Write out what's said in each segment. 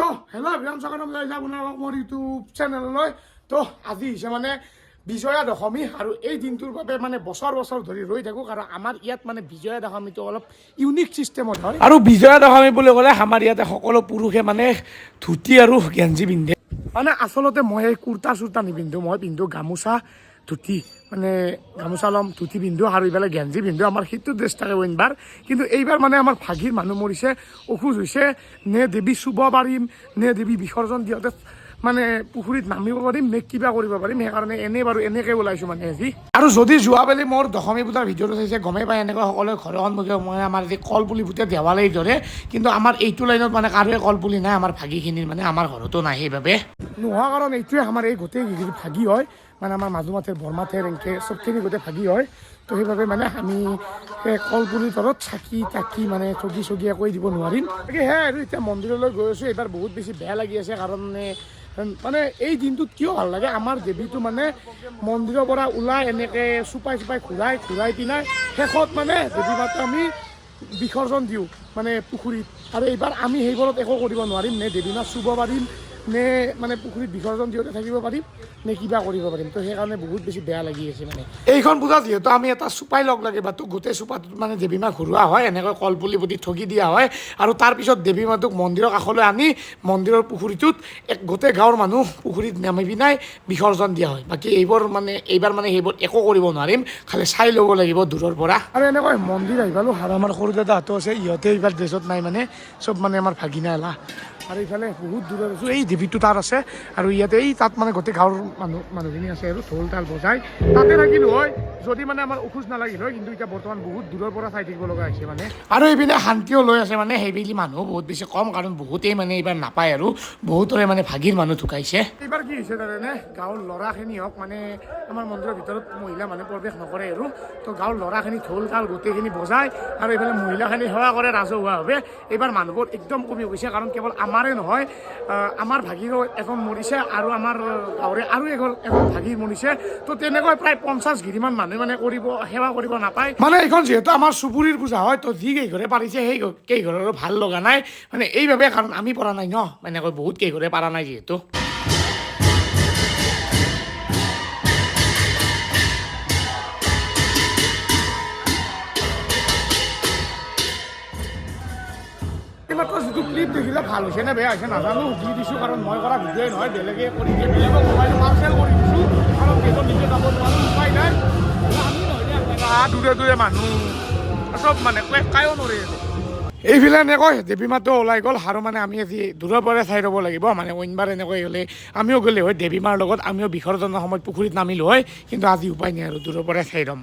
তো hello' everyone স্বাগতম জনাইছোঁ আপোনালোকক মোৰ ইউটিউব চেনেললৈ। তো আজি হৈছে মানে বিজয়া দশমী আৰু এই দিনটোৰ বাবে মানে বছৰ বছৰ ধৰি ৰৈ থাকোঁ, কাৰণ আমাৰ ইয়াত মানে বিজয়া দশমীটো অলপ ইউনিক ছিষ্টেমত হয়। আৰু বিজয়া দশমী বুলি ক'লে আমাৰ ইয়াতে সকলো পুৰুষে মানে ধুতি আৰু গেঞ্জি পিন্ধে। মানে আচলতে মই এই কুৰ্তা চুৰ্তা নিপিন্ধোঁ, মই পিন্ধোঁ গামোচা ধুতি, মানে গামোচা ল'ম ধুতি পিন্ধোঁ আৰু এইফালে গেঞ্জি পিন্ধোঁ। আমাৰ সেইটো ড্ৰেছ থাকে অইনবাৰ, কিন্তু এইবাৰ মানে আমাৰ ভাগিৰ মানুহ মৰিছে, অসুখ হৈছে, নে দেৱী চুব পাৰিম নে দেৱী বিসৰ্জন দিওঁতে মানে পুখুৰীত নামিব পাৰিম নে কিবা কৰিব পাৰিম, সেইকাৰণে এনেই বাৰু এনেকৈ ওলাইছোঁ মানে আজি। আৰু যদি যোৱাবেলি মোৰ দশমী পূজাৰ ভিডিঅ'টো চাইছে গমেই পায়, এনেকৈ সকলোৱে ঘৰৰ সন্মুখে মই আমাৰ যি কলপুলি ফুটে দেৱালেই ধৰে, কিন্তু আমাৰ এইটো লাইনত মানে কাৰোৱে কলপুলি নাই, আমাৰ ভাগিখিনিৰ মানে আমাৰ ঘৰতো নাই। সেইবাবে নোহোৱা কাৰণ এইটোৱে, আমাৰ এই গোটেই ভাগি হয়, মানে আমাৰ মাজুমাথেৰ বৰমাথেৰ এনেকৈ চবখিনি গোটেই ভাগি হয়। তো সেইবাবে মানে আমি সেই কলপুলিৰ তলত চাকি তাকি মানে ঠগি চগি একোৱে দিব নোৱাৰিম। গতিকে সেয়াই আৰু এতিয়া মন্দিৰলৈ গৈ আছোঁ। এইবাৰ বহুত বেছি বেয়া লাগি আছে, কাৰণ মানে এই দিনটোত কিয় ভাল লাগে, আমাৰ দেৱীটো মানে মন্দিৰৰ পৰা ওলাই এনেকৈ চুপাই চুপাই ঘূৰাই পিনাই শেষত মানে দেৱী মাতা আমি বিসৰ্জন দিওঁ মানে পুখুৰীত। আৰু এইবাৰ আমি সেইবোৰত একো কৰিব নোৱাৰিম, নে দেৱী মাত চুব পাৰিম নে মানে পুখুৰীত বিসৰ্জন দিওঁতে থাকিব পাৰিম নে কিবা কৰিব পাৰিম। তো সেইকাৰণে বহুত বেছি বেয়া লাগি আছে। মানে এইখন পূজা যিহেতু আমি এটা চুপাই লগ লাগে বা তোক গোটেই চুপাটোত মানে দেৱী মা ঘূৰোৱা হয়, এনেকৈ কলপুলি পুতি ঠগি দিয়া হয়, আৰু তাৰপিছত দেৱী মাটোক মন্দিৰৰ কাষলৈ আনি মন্দিৰৰ পুখুৰীটোত গোটেই গাঁৱৰ মানুহ পুখুৰীত নামি পিনাই বিসৰ্জন দিয়া হয়। বাকী এইবোৰ মানে এইবাৰ মানে সেইবোৰ একো কৰিব নোৱাৰিম, খালি চাই ল'ব লাগিব দূৰৰ পৰা। আৰু এনেকৈ মন্দিৰ আহি পালোঁ, আৰু আমাৰ সৰু দাদাহঁতো আছে, ইহঁতে এইবাৰ ড্ৰেছত নাই, মানে চব মানে আমাৰ ভাগিনা এলা। আৰু এইফালে বহুত দূৰত আছোঁ, এই দেৱীটো তাত আছে, আৰু ইয়াতে এই তাত মানে গোটেই গাঁৱৰ মানুহখিনি আছে আৰু ঢোল তাল বজাই তাতে থাকিলোঁ হয় যদি মানে আমাৰ অসুখ নালাগিল হয়, কিন্তু এতিয়া বৰ্তমান বহুত দূৰৰ পৰা চাই থাকিব লগা হৈছে মানে। আৰু এইপিনে শান্তিও লৈ আছে, মানে সেইবেলি মানুহ বহুত বেছি কম, কাৰণ বহুতেই মানে এইবাৰ নাপায় আৰু বহুতৰে মানে ভাগিৰ মানুহ ঢুকাইছে। এইবাৰ কি হৈছে জানেনে, গাঁৱৰ ল'ৰাখিনি হওক, মানে আমাৰ মন্দিৰৰ ভিতৰত মহিলা মানুহ প্ৰৱেশ নকৰে আৰু, তো গাঁৱৰ ল'ৰাখিনি ঢোল তাল গোটেইখিনি বজায়, আৰু এইফালে মহিলাখিনি সেৱা কৰে ৰাজহুৱাভাৱে। এইবাৰ মানুহবোৰ একদম কমি গৈছে, কাৰণ কেৱল আমাৰে নহয়, আমাৰ ভাগিৰো এখন মৰিছে, আৰু আমাৰ গাঁৱৰে আৰু এজন ভাগিৰ মৰিছে। তো তেনেকৈ প্ৰায় 50 ঘিৰিমান মানুহে মানে সেৱা কৰিব নাপায়। মানে এইখন যিহেতু আমাৰ চুবুৰীৰ পূজা হয়, তো যি কেইঘৰে পাৰিছে সেই কেইঘৰৰো ভাল লগা নাই, মানে এইবাবে, কাৰণ আমি পৰা নাই ন, এনেকৈ বহুত কেইঘৰে পৰা নাই যিহেতু। এইমাত্ৰ যিটো ক্লিপ দেখিলে ভাল হৈছে নে বেয়া হৈছে নাজানো, দি দিছোঁ, কাৰণ মই কৰা ভিডিঅ'ই নহয়, বেলেগে কৰি দিয়ে, বেলেগক মোবাইলটো পাৰ্চেল কৰি দিছোঁ, কাৰণ বেগত নিজে যাব নোৱাৰোঁ, উপায় নাই। আমি নহয় দূৰে দূৰে মানুহ চব মানে কায়ো নৰে। এইফালে এনেকৈ দেৱী মাতো ওলাই গ'ল, আৰু মানে আমি আজি দূৰৰ পৰাই চাই ৰ'ব লাগিব, মানে অইনবাৰ এনেকৈ হ'লে আমিও গ'লে হয় দেৱী মাৰ লগত, আমিও বিসৰ্জনৰ সময়ত পুখুৰীত নামিলোঁ হয়, কিন্তু আজি উপায় নাই আৰু দূৰৰ পৰাই চাই ৰ'ম।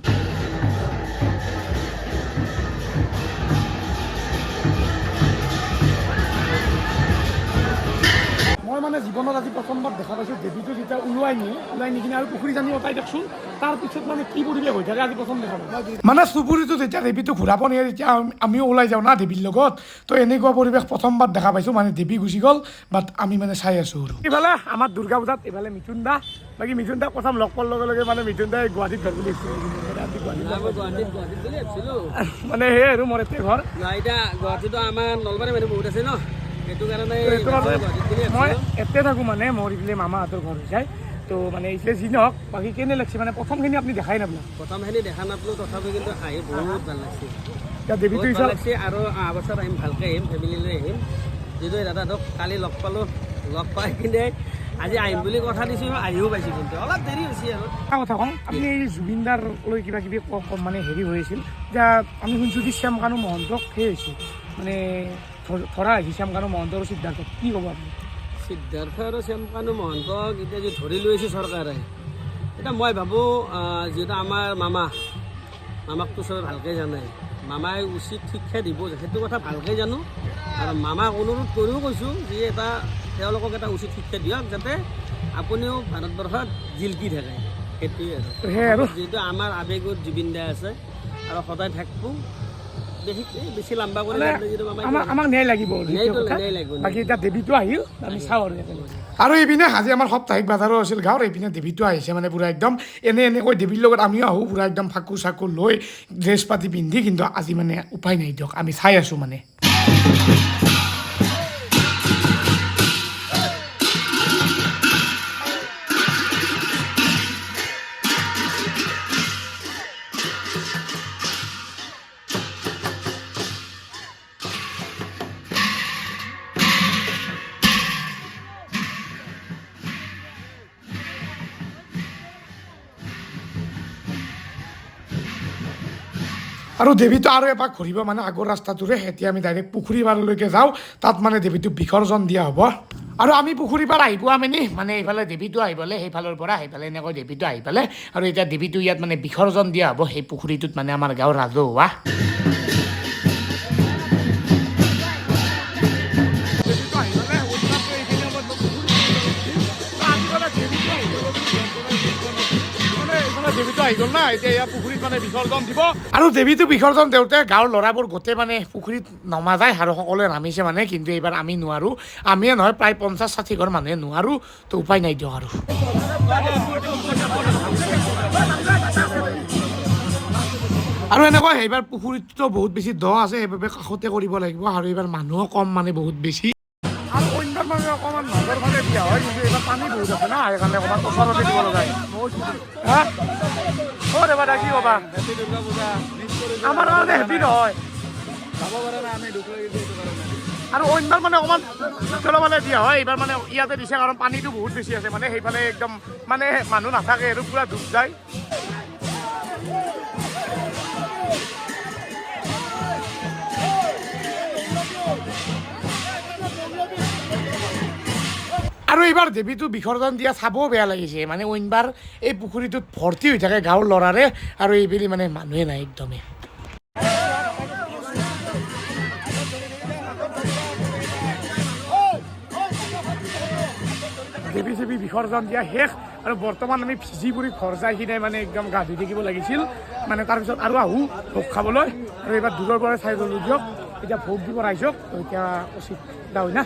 মই মানে জীৱনত আজি প্ৰথমবাৰ দেখা পাইছোঁ দেৱীটো যেতিয়া ওলাই নি কিনে আৰু পুখুৰীত আনি অতাই দেখোন, তাৰপিছত মানে কি পৰিৱেশ হৈ থাকে আজি প্ৰথম দেখা পাইছোঁ। মানে চুবুৰীটো যেতিয়া দেৱীটো ঘূৰাব নিয়ে, তেতিয়া আমিও ওলাই যাওঁ না দেৱীৰ লগত, তো এনেকুৱা পৰিৱেশ প্ৰথমবাৰ দেখা পাইছোঁ। মানে দেৱী গুচি গ'ল, বাট আমি মানে চাই আছোঁ আৰু। এইফালে আমাৰ দুৰ্গা পূজাত এইফালে মিথুন দা, বাকী মিথুন দাক প্ৰথম লগ পোৱাৰ লগে লগে মানে মিথুন দাই গুৱাহাটীত ঘৰ বুলি মানে সেই আৰু মোৰ এতে ঘৰ এতিয়া গুৱাহাটীতো আমাৰ নলবাৰী মানুহ বহুত আছে ন, সেইটো কাৰণে মই এতে থাকোঁ, মানে মোৰ এইফালে মামাহঁতৰ ঘৰ হৈ যায়। তো মানে এইফালে যি নহওক, বাকী কেনে লাগছে, মানে প্ৰথমখিনি আপুনি দেখাই নাপালে? প্ৰথমখিনি দেখা নাপালোঁ, তথাপি কিন্তু আহি বহুত ভাল লাগছে, এতিয়া দেৱীটো ভাল লাগছে। আৰু অহা বছৰ আহিম, ভালকৈ আহিম, ফেমিলি লৈ আহিম। যিটো দাদাহঁতক কালি লগ পালোঁ, লগ পাই কিনে আজি আহিম বুলি কথা দিছোঁ, আহিও পাইছোঁ, কিন্তু অলপ দেৰি হৈছে আৰু। এটা কথা কওঁ, আপুনি এই জুবিনদাৰ লৈ কিবা কিবি মানে হেৰি হৈ আছিল, এতিয়া আমি শুনিছোঁ যে শ্যামকানু মহন্তক সেই হৈছিল, মানে ধৰা হৈছে শ্যামকানু মহন্ত আৰু সিদ্ধাৰ্থক, কি ক'ব আপুনি? সিদ্ধাৰ্থ আৰু শ্যামকানু মহন্তক এতিয়া যে ধৰি লৈ আহিছে চৰকাৰে, এতিয়া মই ভাবোঁ যিহেতু আমাৰ মামাকতো চবে ভালকৈ জানে, মামাই উচিত শিক্ষা দিব, সেইটো কথা ভালকৈ জানো, আৰু মামাক অনুৰোধ কৰিও কৈছোঁ যে তেওঁলোকক এটা উচিত শিক্ষা দিয়ক, যাতে আপুনিও ভাৰতবৰ্ষত জিলকি থাকে, সেইটোৱে আৰু। যিহেতু আমাৰ আৱেগত জুবিন দা আছে আৰু সদায় থাকিব, বেছি লম্বা কৰি আমাক ন্যায় লাগিব, বাকী এতিয়া দেৱীটো আহিল, আমি চাওঁ আৰু এইপিনে আজি আমাৰ সাপ্তাহিক বজাৰো আছিল গাঁৱৰ, এইপিনে দেৱীটো আহিছে, মানে পূৰা একদম এনেকৈ দেৱীৰ লগত আমিও আহোঁ, পূৰা একদম ফাকু চাকু লৈ ড্ৰেছ পাতি পিন্ধি, কিন্তু আজি মানে উপায় নাই দিয়ক, আমি চাই আছোঁ মানে। আৰু দেৱীটো আৰু এপাক ঘূৰিব মানে আগৰ ৰাস্তাটোৰে এতিয়া আমি ডাইৰেক্ট পুখুৰী পাৰলৈকে যাওঁ তাত মানে দেৱীটো বিসৰ্জন দিয়া হ'ব আৰু আমি পুখুৰী পাৰ আহি পোৱা মানে এইফালে দেৱীটো আহি পেলাই সেইফালৰ পৰা সেইফালে এনেকৈ দেৱীটো আহি পেলাই আৰু এতিয়া দেৱীটো ইয়াত মানে বিসৰ্জন দিয়া হ'ব সেই পুখুৰীটোত মানে আমাৰ গাঁৱৰ ৰাজহুৱা দেৱীটো আহি গ'ল না এতিয়া ইয়াৰ পুখুৰীত মানে বিসৰ্জন দিব আৰু দেৱীটো বিসৰ্জন দিওঁতে গাঁৱৰ ল'ৰাবোৰ গোটেই মানে পুখুৰীত নমা যায় আৰু সকলোৱে নামিছে মানে কিন্তু এইবাৰ আমি নোৱাৰোঁ আমিয়ে নহয় প্ৰায় 50-60 ঘৰ মানুহে নোৱাৰোঁ তো উপায় নাই দিয়ক আৰু আৰু এনেকুৱা এইবাৰ পুখুৰীটোতো বহুত বেছি দ আছে সেইবাবে কাষতে কৰিব লাগিব আৰু এইবাৰ মানুহো কম মানে বহুত বেছি আৰু অন্যান্য মানে অকণমান নজৰ ফালে দিয়া হয় কিন্তু এইবাৰ পানী বহুত আছে না সেইকাৰণে অকণমান ওচৰতে দিব লগা হা অ' দেবা দা কি ক'বা আমাৰ কাৰণে হেপি নহয় আৰু অন্য মানে অকণমান পিছলৈ মানে দিয়া হয় এইবাৰ মানে ইয়াতে দিছে কাৰণ পানীটো বহুত বেছি আছে মানে সেইফালে একদম মানে মানুহ নাথাকে আৰু পূৰা ডুব যায় আৰু এইবাৰ দেৱীটো বিসৰ্জন দিয়া চাবও বেয়া লাগিছে মানে অইনবাৰ এই পুখুৰীটোত ভৰ্তি হৈ থাকে গাঁৱৰ ল'ৰাৰে আৰু এইবেলি মানে মানুহে নাই একদমেই দেৱী চেৱী বিসৰ্জন দিয়া শেষ আৰু বৰ্তমান আমি ভিজি পুৰি ঘৰ যাই কিনে মানে একদম গা ধুই থাকিব লাগিছিল মানে তাৰপিছত আৰু আহোঁ ভোগ খাবলৈ আৰু এইবাৰ দূৰৰ পৰা চাই গ'লোঁ দিয়ক এতিয়া ভোগ দিব ৰাইজক এতিয়া উচিত হয় না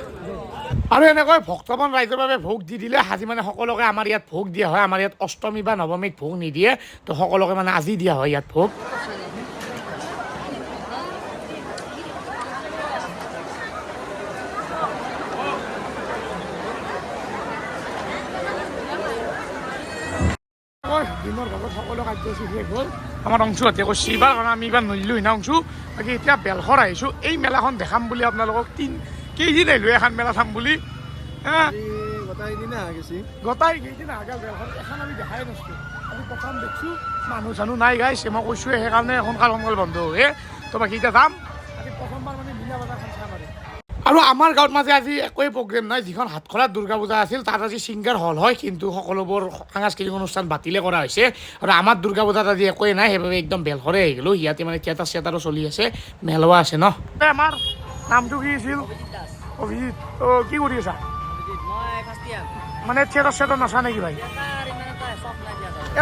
আৰু এনেকৈ ভক্তমান ৰাইজৰ বাবে ভোগ দি দিলে আজি মানে সকলোকে আমাৰ ইয়াত ভোগ দিয়া হয় আমাৰ ইয়াত অষ্টমী বা নৱমীত ভোগ নিদিয়ে তো সকলোকে মানে আজি দিয়া হয় ইয়াত ভোগ দিনৰ ভাগত সকলো কাৰ্যসূচী শেষ হ'ল আমাৰ অংশুহঁতে কৈছে এইবাৰ কাৰণ আমি এইবাৰ নৰিলোঁ না অংশু বাকী এতিয়া বেলশৰ আহিছোঁ এই মেলাখন দেখাম বুলি আপোনালোকক কেইদিন আহিলোঁ এখন মেলা চাম বুলি গোটাই কেইদিন আগে বেলখন এখন আমি দেখাই নাছিলোঁ আমি প্ৰথম দেখিছোঁ মানুহ চানুহ নাই গাইছে মই কৈছোঁৱে সেইকাৰণে সোনকাল বন্ধ হয় তো বাকী এতিয়া যাম আজি প্ৰথমবাৰ মানে মিনা বজাৰখন চাম আৰু আমাৰ গাঁৱত মাজে আজি একোৱেই প্ৰগ্ৰেম নাই যিখন হাতখোলাত দুৰ্গা পূজা আছিল তাত আজি ছিংগাৰ হল হয় কিন্তু সকলোবোৰ সাংস্কৃতিক অনুষ্ঠান বাতিলে কৰা হৈছে আৰু আমাৰ দুৰ্গা পূজাত আজি একোৱেই নাই সেইবাবে একদম বেলখৰে আহি গ'লোঁ ইয়াতে মানে থিয়েটাৰ চিয়েটাৰো চলি আছে মেলোৱা আছে ন আমাৰ নামটো কি আছিল অভিজিত অঁ কি কৰি আছা মানে থিয়েটাৰ চিয়েটাৰ নাচা নেকি ভাই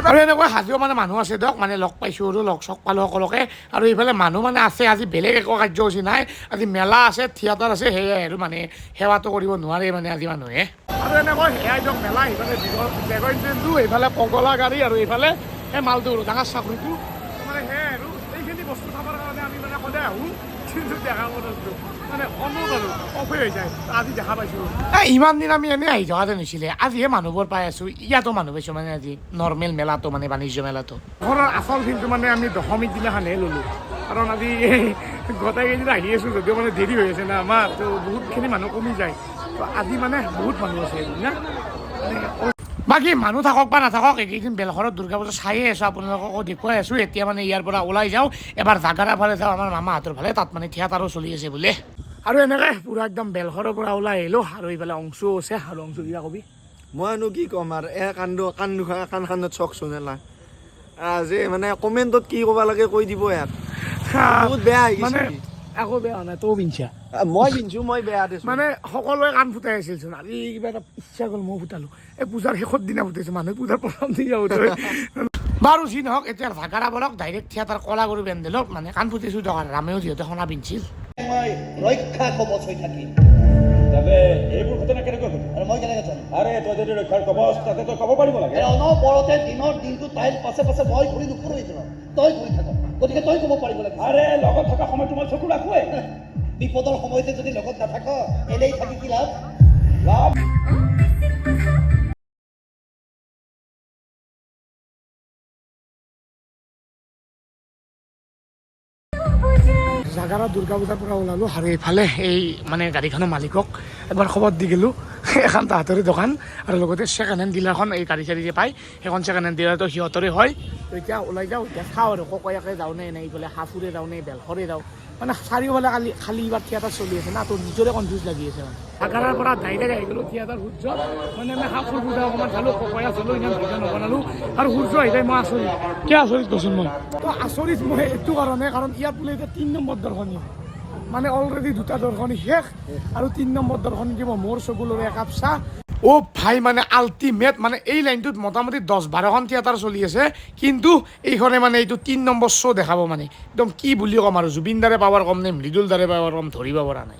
আৰু এনেকুৱা হাজিও মানে মানুহ আছে দিয়ক মানে লগ পাইছোঁ আৰু লগ চগ পালোঁ সকলোকে আৰু এইফালে মানুহ মানে আছে আজি বেলেগ একো কাৰ্যসূচী নাই আজি মেলা আছে থিয়েটাৰ আছে সেয়াই আৰু মানে সেৱাটো কৰিব নোৱাৰে মানে আজি মানুহে আৰু এনেকৈ সেয়াই দিয়ক মেলা সেইফালে বেগৰ ট্ৰেইনটো এইফালে পগলা গাড়ী আৰু এইফালে সেই মালটো ডাঙৰ চাকৰিটো মানে সেয়াই আৰু এইখিনি বস্তু চাবৰ কাৰণে আমি মানে সদায় আহোঁ কিন্তু দেখা পাইছোঁ মানে অনুৰোধ আৰু অফে হৈ যায় আজি দেখা পাইছোঁ ইমান দিন আমি এনেই আহি থকা যেন হৈছিলে আজিহে মানুহবোৰ পাই আছোঁ ইয়াতো মানুহ পাইছোঁ মানে আজি নৰ্মেল মেলাটো মানে বাণিজ্য মেলাটো ঘৰৰ আচল দিনটো মানে আমি দশমীৰ দিনাখনহে ল'লোঁ কাৰণ আজি গোটেইকেইদিন আহি আছোঁ যদিও মানে দেৰি হৈ আছে না আমাৰ তো বহুতখিনি মানুহ কমি যায় তো আজি মানে বহুত মানুহ আছে না বাকী মানুহ থাকক বা নাথাকক এইকেইদিন বেলশৰত দুৰ্গা পূজা চায়ে আছোঁ আপোনালোককো দেখুৱাই আছোঁ এতিয়া মানে ইয়াৰ পৰা ওলাই যাওঁ এবাৰ জাগাৰা ফালে যাওঁ আমাৰ মামাহঁতৰ ফালে তাত মানে থিয়েটাৰো চলি আছে বোলে আৰু এনেকৈ পূৰা একদম বেলশৰৰ পৰা ওলাই আহিলোঁ আৰু এইফালে অংশু আছে আৰু অংশু কিবা কবি মইনো কি ক'ম আৰু কাণখনত চক চোনেলা যে মানে কমেণ্টত কি ক'ব লাগে কৈ দিব ইয়াত বহুত বেয়া মানে একো বেয়া নাই তই পিন্ধছা মই পিন্ধছোঁ মই বেয়া দেছোঁ মানে সকলোৱে কাণ ফুটাই আছিলচোন আজি কিবা এটা ইচ্ছা গ'ল মই ফুটালোঁ এই পূজাৰ শেষৰ দিনা ফুটাইছোঁ মানুহে পূজাৰ প্ৰথম দিনা ফুটাই বাৰু যি নহওক এতিয়া জাগাৰা বলক ডাইৰেক্ট থিয়েটাৰ কলা কৰি বেন্দেলক মানে কাণ ফুটাইছোঁ দোকান ৰামেও যিহেতু সোণা পিন্ধিছিল ৰক্ষা কবচ হৈ থাকি এইবোৰ ঘটনা কেনেকৈ হ'ল আৰু মই কেনেকৈ জানো আৰে তই যদি ৰক্ষাৰ কবচ তাতে তই ক'ব পাৰিব লাগে অনবৰতে দিনৰ দিনটো তাইৰ পাছে পাছে মই ঘূৰি নুফুৰোঁ তই ঘূৰি থাক গতিকে তই ক'ব পাৰিব লাগে আৰে লগত থকা সময়তো মই চকু ৰাখোৱে বিপদৰ সময়তে যদি লগত নাথাক এনেই থাকি কি লাভ লাভ জাগাৰা দুৰ্গা পূজাৰ পৰা ওলালোঁ আৰু এইফালে এই মানে গাড়ীখনৰ মালিকক এবাৰ খবৰ দি গ'লোঁ এখন তাহাঁতৰে দোকান আৰু লগতে ছেকেণ্ড হেণ্ড ডিলাৰখন এই গাড়ী চাড়ী যে পায় সেইখন ছেকেণ্ড হেণ্ড ডিলাৰটো সিহঁতৰে হয় তো এতিয়া ওলাই যাওঁ এতিয়া চাওঁ আৰু ককয়াকে যাওঁ নে এইফালে হাফুৰে যাওঁ নে বেলখৰে যাওঁ মানে চাৰিওফালে খালি এইবাৰ থিয়েটাৰ চলি আছে না তো নিজৰে কনফিউজ লাগি আছে মানে আগাৰৰ পৰা ডাইৰেক্ট আহি গ'লোঁ থিয়েটাৰ সূৰ্য মানে আমি হাফুৰ পূজা অকণমান চালোঁ ককয়া চালোঁ ইমান ভিডিঅ' নবনালোঁ আৰু সূৰ্য আহি যায় মই আচৰিত কিয় আচৰিত কৈছোঁ মই তো আচৰিত মই এইটো কাৰণে কাৰণ ইয়াত বোলে এতিয়া 3 নম্বৰ দৰ্শনী মানে অলৰেডি 2টা দৰ্শনী শেষ আৰু 3 নম্বৰ দৰ্শনী দিব মোৰ চকুলৰ একাপ চাহ অ' ভাই মানে আল্টিমেট মানে এই লাইনটোত মোটামুটি 10-12খন থিয়েটাৰ চলি আছে কিন্তু এইখনে মানে এইটো 3 নম্বৰ শ্ব' দেখাব মানে একদম কি বুলি ক'ম আৰু জুবিন দাৰে পাৱাৰ কম নে মৃদুল দাৰে পাৱাৰ কম ধৰিব পৰা নাই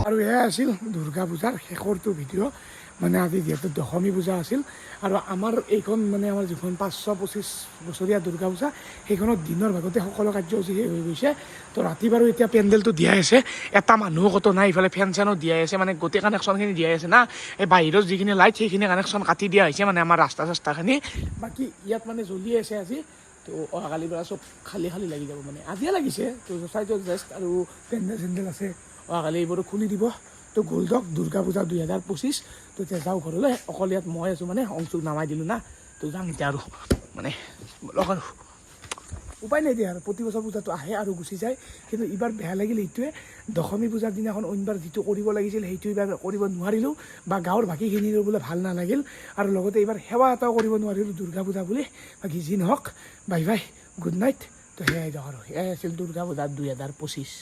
আৰু এয়া আছিল দুৰ্গা পূজাৰ শেষৰটো ভিডিঅ' মানে আজি যিহেতু দশমী পূজা আছিল আৰু আমাৰ এইখন মানে আমাৰ যিখন 525 বছৰীয়া দুৰ্গা পূজা সেইখনত দিনৰ ভাগতে সকলো কাৰ্যসূচী শেষ হৈ গৈছে তো ৰাতি বাৰু এতিয়া পেণ্ডেলটো দিয়াই আছে এটা মানুহ কতো নাই ইফালে ফেন চেনো দিয়াই আছে মানে গোটেই কানেকশ্যনখিনি দিয়াই আছে না এই বাহিৰৰ যিখিনি লাইট সেইখিনি কানেকশ্যন কাটি দিয়া হৈছে মানে আমাৰ ৰাস্তা চাস্তাখিনি বাকী ইয়াত মানে জ্বলি আছে আজি তো অহাকালিৰ পৰা চব খালী লাগি যাব মানে আজিয়ে লাগিছে তো চাইটো জাষ্ট আৰু পেণ্ডেল চেণ্ডেল আছে অহাকালি এইবোৰো খুলি দিব তো গ'ল্ডক দুৰ্গা পূজা 2025 তো এতিয়া যাওঁ ঘৰলৈ অকল ইয়াত মই আছোঁ মানে অংশুক নামাই দিলোঁ না তো যাম এতিয়া আৰু মানে লগ আৰু উপায় নাই দিয়া আৰু প্ৰতি বছৰ পূজাটো আহে আৰু গুচি যায় কিন্তু এইবাৰ বেয়া লাগিল এইটোৱে দশমী পূজাৰ দিনাখন অইনবাৰ যিটো কৰিব লাগিছিল সেইটো এইবাৰ কৰিব নোৱাৰিলোঁ বা গাঁৱৰ বাকীখিনিৰো বোলে ভাল নালাগিল আৰু লগতে এইবাৰ সেৱা এটাও কৰিব নোৱাৰিলোঁ দুৰ্গা পূজা বুলি বাকী যি নহওক বাই বাই গুড নাইট তো সেয়াই যাওঁ আৰু এয়াই আছিল দুৰ্গা পূজা 2025